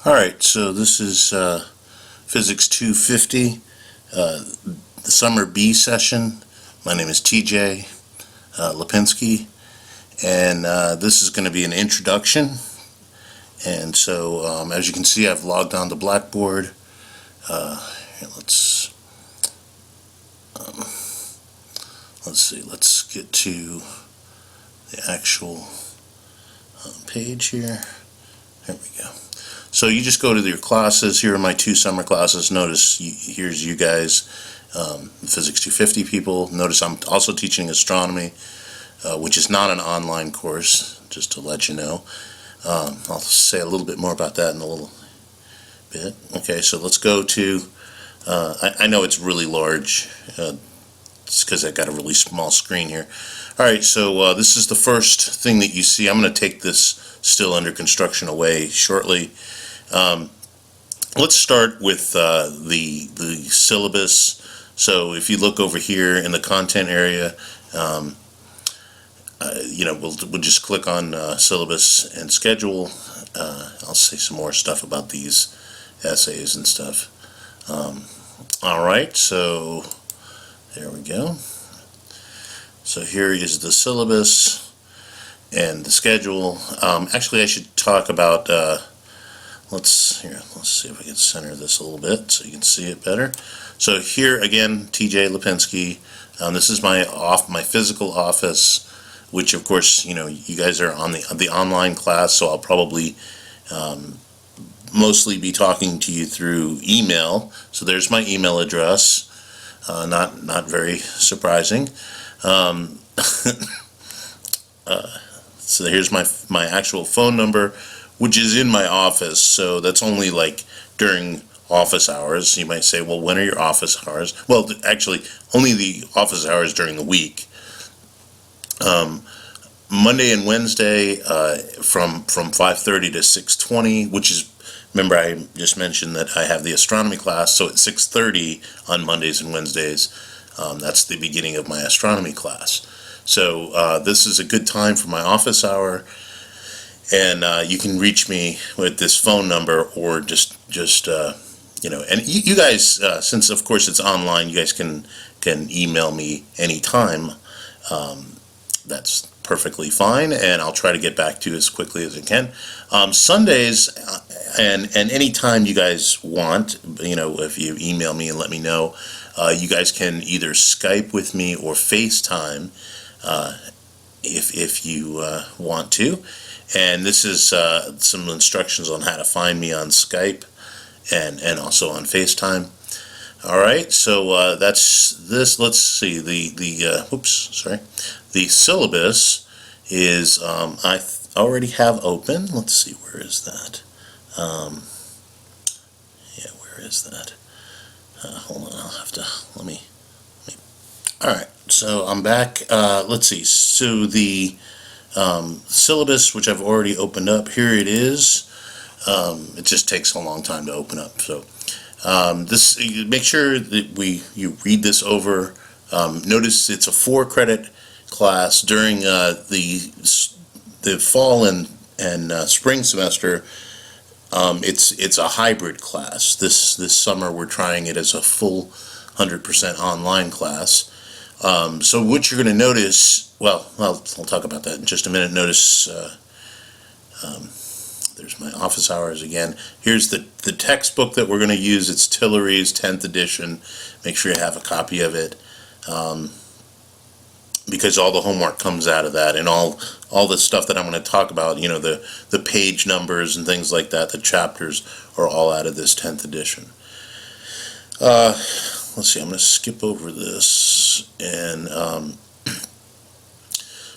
Alright, so this is Physics 250, the Summer B session. My name is TJ Lipinski, and this is going to be an introduction. And so, as you can see, I've logged on to Blackboard. Here, let's see, let's get to the actual page here. There we go. So you just go to your classes. Here are my two summer classes. Notice here's you guys, Physics 250 people. Notice I'm also teaching astronomy, which is not an online course, just to let you know. I'll say a little bit more about that in a little bit. Okay, so let's go to, I know it's really large. It's because I got a really small screen here. Alright, so this is the first thing that you see. I'm going to take this still under construction away shortly. Let's start with the syllabus. So if you look over here in the content area, we'll just click on syllabus and schedule. I'll say some more stuff about these essays and stuff. Alright, so there we go. So here is the syllabus and the schedule. Actually, I should talk about let's see if I can center this a little bit so you can see it better. So here again, TJ Lipinski. This is my physical office, which of course you guys are on the online class, so I'll probably mostly be talking to you through email. So there's my email address. Not very surprising. So here's my actual phone number, which is in my office, so that's only like during office hours. You might say, well, when are your office hours? Well, actually, only the office hours during the week. Monday and Wednesday from 5:30 to 6:20, which is, remember I just mentioned that I have the astronomy class, so at 6:30 on Mondays and Wednesdays, that's the beginning of my astronomy class. So this is a good time for my office hour. And you can reach me with this phone number, or just and you guys, since of course it's online, you guys can email me anytime. That's perfectly fine, and I'll try to get back to you as quickly as I can. Sundays and any time you guys want, if you email me and let me know, you guys can either Skype with me or FaceTime if you want to. And this is some instructions on how to find me on Skype and also on FaceTime. Alright, so that's this. Let's see, the syllabus is, I already have open. Let's see, where is that? Yeah, where is that? Hold on, I'll have to, let me. Alright, so I'm back. Let's see, so the syllabus, which I've already opened up, here it is. It just takes a long time to open up, so this, make sure that you read this over. Notice it's a 4-credit class during the fall and spring semester. It's a hybrid class. This summer we're trying it as a full 100% online class. So what you're going to notice, well, I'll talk about that in just a minute. Notice there's my office hours again. Here's the textbook that we're going to use. It's Tillery's 10th edition. Make sure you have a copy of it, because all the homework comes out of that, and all the stuff that I'm going to talk about, the page numbers and things like that, the chapters are all out of this 10th edition. Let's see, I'm going to skip over this, and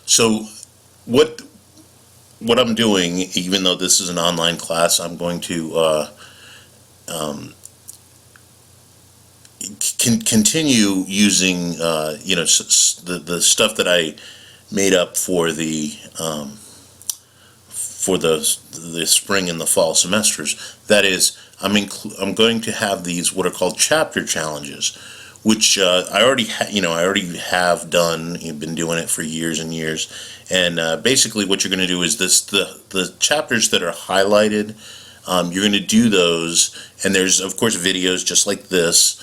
so what I'm doing, even though this is an online class, I'm going to continue using the stuff that I made up for the spring and the fall semesters. That is, I'm going to have these what are called chapter challenges, which I already have done. You've been doing it for years and years, and basically what you're going to do is the chapters that are highlighted you're going to do those, and there's of course videos just like this,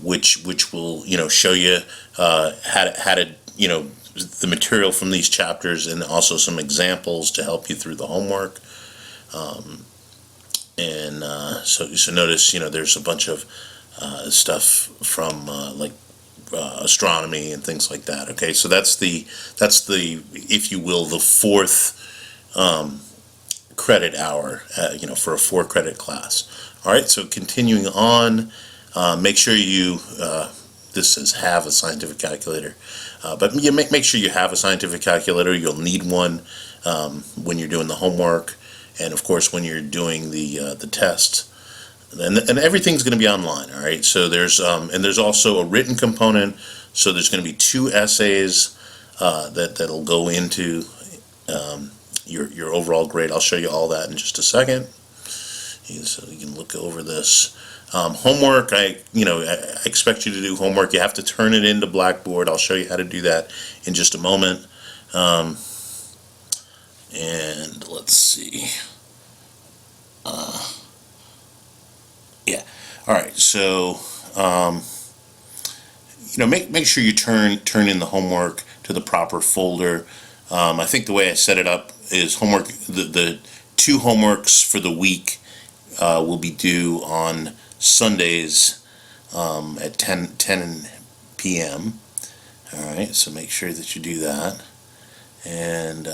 which will show you how to the material from these chapters, and also some examples to help you through the homework. So notice there's a bunch of stuff from like astronomy and things like that. Okay, so that's the if you will the fourth credit hour for a 4-credit class. All right, so continuing on, make sure you this says have a scientific calculator, but you make sure you have a scientific calculator. You'll need one when you're doing the homework, and of course when you're doing the test. And everything's going to be online. All right, so there's also a written component. So there's going to be 2 essays that'll go into your overall grade. I'll show you all that in just a second, so you can look over this. Homework, I expect you to do homework. You have to turn it into Blackboard. I'll show you how to do that in just a moment. And let's see. Yeah. All right. So make sure you turn in the homework to the proper folder. I think the way I set it up is homework. The 2 homeworks for the week will be due on Sundays at 10 p.m. All right, so make sure that you do that. And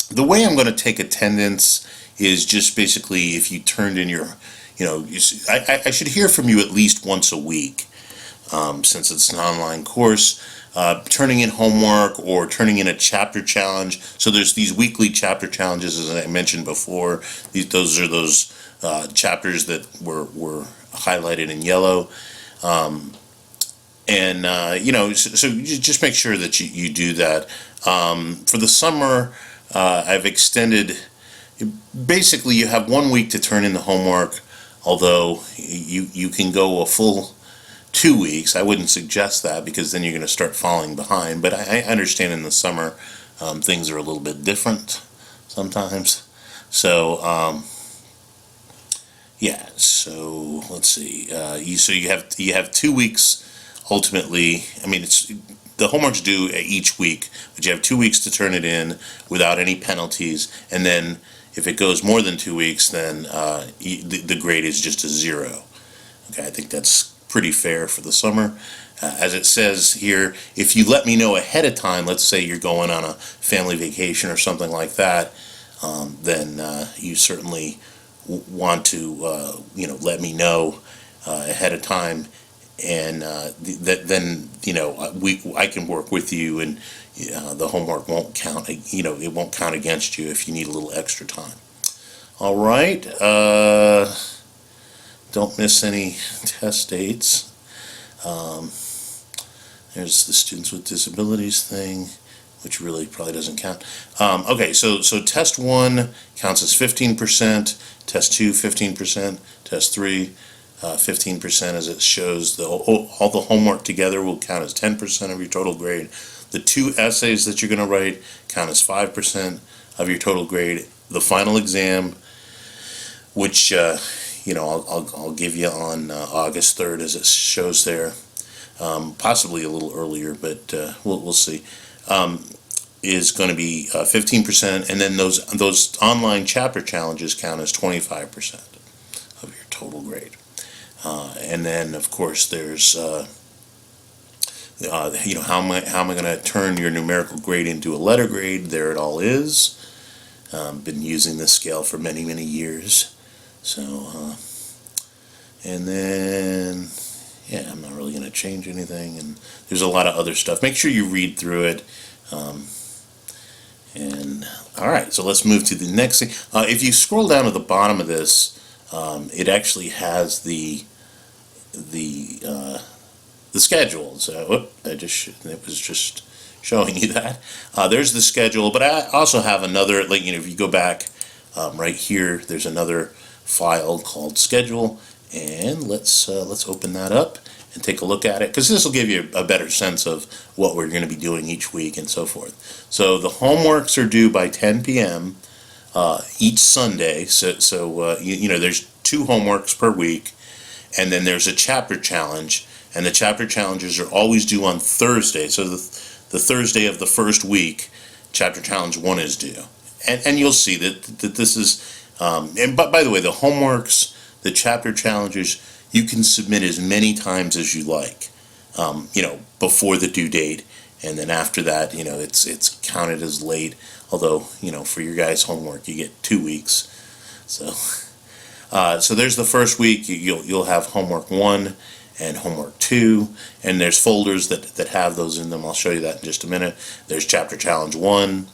the way I'm going to take attendance is just basically if you turned in your, I should hear from you at least once a week, since it's an online course. Turning in homework or turning in a chapter challenge. So there's these weekly chapter challenges, as I mentioned before. Those are those chapters that were highlighted in yellow. So you just make sure that you do that. For the summer, I've extended. Basically, you have 1 week to turn in the homework, although you can go a full 2 weeks. I wouldn't suggest that because then you're going to start falling behind. But I understand in the summer things are a little bit different sometimes. So yeah. So let's see. So you have 2 weeks ultimately. I mean, the homework's due each week, but you have 2 weeks to turn it in without any penalties, and then if it goes more than 2 weeks, then the grade is just a 0. Okay, I think that's pretty fair for the summer. As it says here, if you let me know ahead of time, let's say you're going on a family vacation or something like that, then you certainly want to let me know ahead of time, and then I can work with you, and the homework won't count. It won't count against you if you need a little extra time. All right. Don't miss any test dates. There's the Students with Disabilities thing, which really probably doesn't count. Okay, so test 1 counts as 15%, test 2 15%, test 3 15%, as it shows. All the homework together will count as 10% of your total grade. The 2 essays that you're going to write count as 5% of your total grade. The final exam, which I'll give you on August 3rd, as it shows there, possibly a little earlier, but we'll see, is going to be 15%, and then those online chapter challenges count as 25% of your total grade. And then, of course, there's how am I going to turn your numerical grade into a letter grade? There it all is. Been using this scale for many years. So, and then, yeah, I'm not really going to change anything. And there's a lot of other stuff. Make sure you read through it. And all right, so let's move to the next thing. If you scroll down to the bottom of this, it actually has the schedule. So, it was just showing you that. There's the schedule, but I also have another. If you go back right here, there's another file called schedule, and let's open that up and take a look at it, because this will give you a better sense of what we're going to be doing each week and so forth. So the homeworks are due by 10 p.m. each Sunday. There's 2 homeworks per week, and then there's a chapter challenge, and the chapter challenges are always due on Thursday. So the Thursday of the first week, chapter challenge 1 is due, and you'll see that this is. But by the way, the homeworks, the chapter challenges, you can submit as many times as you like, before the due date, and then after that, it's counted as late. Although, for your guys' homework, you get 2 weeks. So there's the first week. You'll have homework 1 and homework 2, and there's folders that have those in them. I'll show you that in just a minute. There's chapter challenge 1,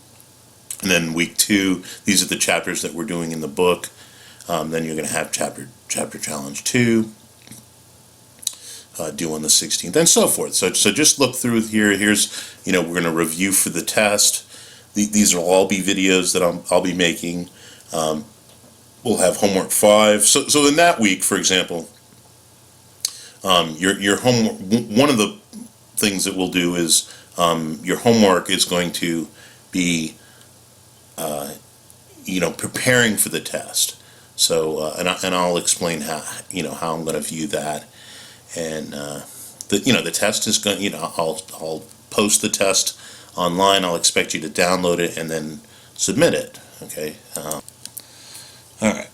and then week 2. These are the chapters that we're doing in the book. Then you're going to have chapter challenge 2. Due on the 16th, and so forth. So just look through here. Here's, we're going to review for the test. These will all be videos that I'll be making. We'll have homework 5. So in that week, for example, your homework. One of the things that we'll do is your homework is going to be, preparing for the test. So and I'll explain how I'm going to view that. And the test is going. I'll post the test online. I'll expect you to download it and then submit it. Okay. All right.